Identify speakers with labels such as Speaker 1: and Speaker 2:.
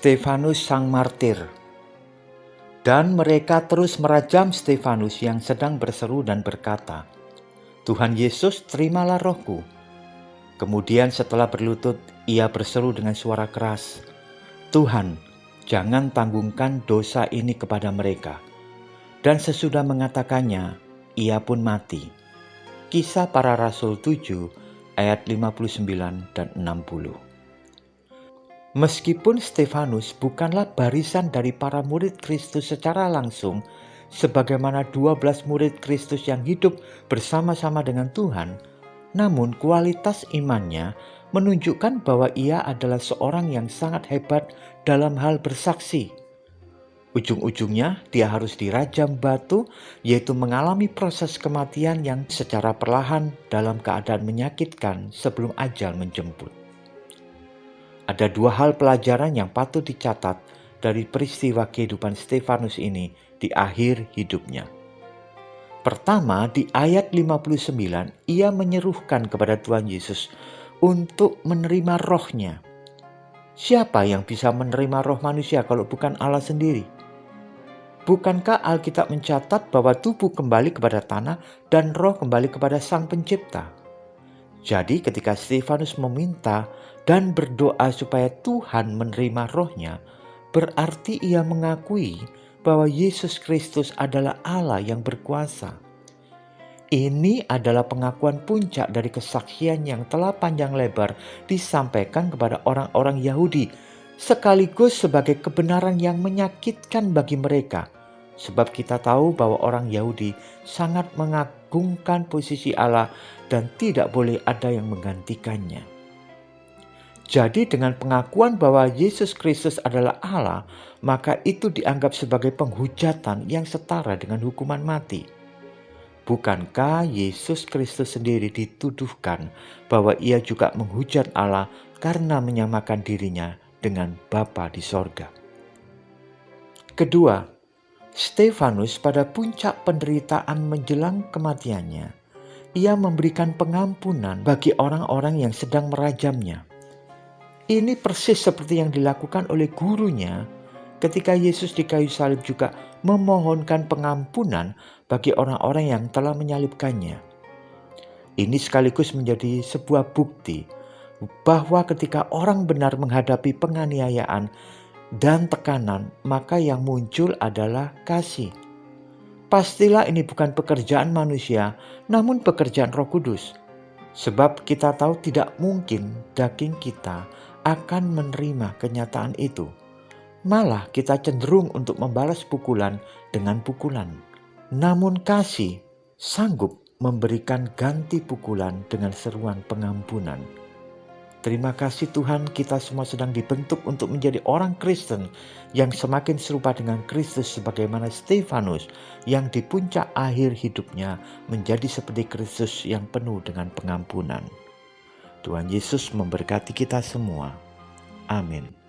Speaker 1: Stefanus sang martir. Dan mereka terus merajam Stefanus yang sedang berseru dan berkata, "Tuhan Yesus, terimalah rohku." Kemudian setelah berlutut, ia berseru dengan suara keras, "Tuhan, jangan tanggungkan dosa ini kepada mereka." Dan sesudah mengatakannya, ia pun mati. Kisah Para Rasul 7 ayat 59 dan 60. Meskipun Stefanus bukanlah barisan dari para murid Kristus secara langsung, sebagaimana 12 murid Kristus yang hidup bersama-sama dengan Tuhan, namun kualitas imannya menunjukkan bahwa ia adalah seorang yang sangat hebat dalam hal bersaksi. Ujung-ujungnya dia harus dirajam batu, yaitu mengalami proses kematian yang secara perlahan dalam keadaan menyakitkan sebelum ajal menjemput. Ada dua hal pelajaran yang patut dicatat dari peristiwa kehidupan Stefanus ini di akhir hidupnya. Pertama, di ayat 59, ia menyerukan kepada Tuhan Yesus untuk menerima rohnya. Siapa yang bisa menerima roh manusia kalau bukan Allah sendiri? Bukankah Alkitab mencatat bahwa tubuh kembali kepada tanah dan roh kembali kepada Sang Pencipta? Jadi ketika Stefanus meminta dan berdoa supaya Tuhan menerima rohnya, berarti ia mengakui bahwa Yesus Kristus adalah Allah yang berkuasa. Ini adalah pengakuan puncak dari kesaksian yang telah panjang lebar disampaikan kepada orang-orang Yahudi, sekaligus sebagai kebenaran yang menyakitkan bagi mereka. Sebab kita tahu bahwa orang Yahudi sangat mengagungkan posisi Allah dan tidak boleh ada yang menggantikannya. Jadi dengan pengakuan bahwa Yesus Kristus adalah Allah, maka itu dianggap sebagai penghujatan yang setara dengan hukuman mati. Bukankah Yesus Kristus sendiri dituduhkan bahwa ia juga menghujat Allah karena menyamakan dirinya dengan Bapa di sorga? Kedua, Stefanus pada puncak penderitaan menjelang kematiannya, ia memberikan pengampunan bagi orang-orang yang sedang merajamnya. Ini persis seperti yang dilakukan oleh gurunya ketika Yesus di kayu salib juga memohonkan pengampunan bagi orang-orang yang telah menyalibkannya. Ini sekaligus menjadi sebuah bukti bahwa ketika orang benar menghadapi penganiayaan dan tekanan, maka yang muncul adalah kasih. Pastilah ini bukan pekerjaan manusia, namun pekerjaan Roh Kudus. Sebab kita tahu tidak mungkin daging kita akan menerima kenyataan itu. Malah kita cenderung untuk membalas pukulan dengan pukulan. Namun kasih sanggup memberikan ganti pukulan dengan seruan pengampunan. Terima kasih Tuhan, kita semua sedang dibentuk untuk menjadi orang Kristen yang semakin serupa dengan Kristus, sebagaimana Stefanus yang di puncak akhir hidupnya menjadi seperti Kristus yang penuh dengan pengampunan. Tuhan Yesus memberkati kita semua. Amin.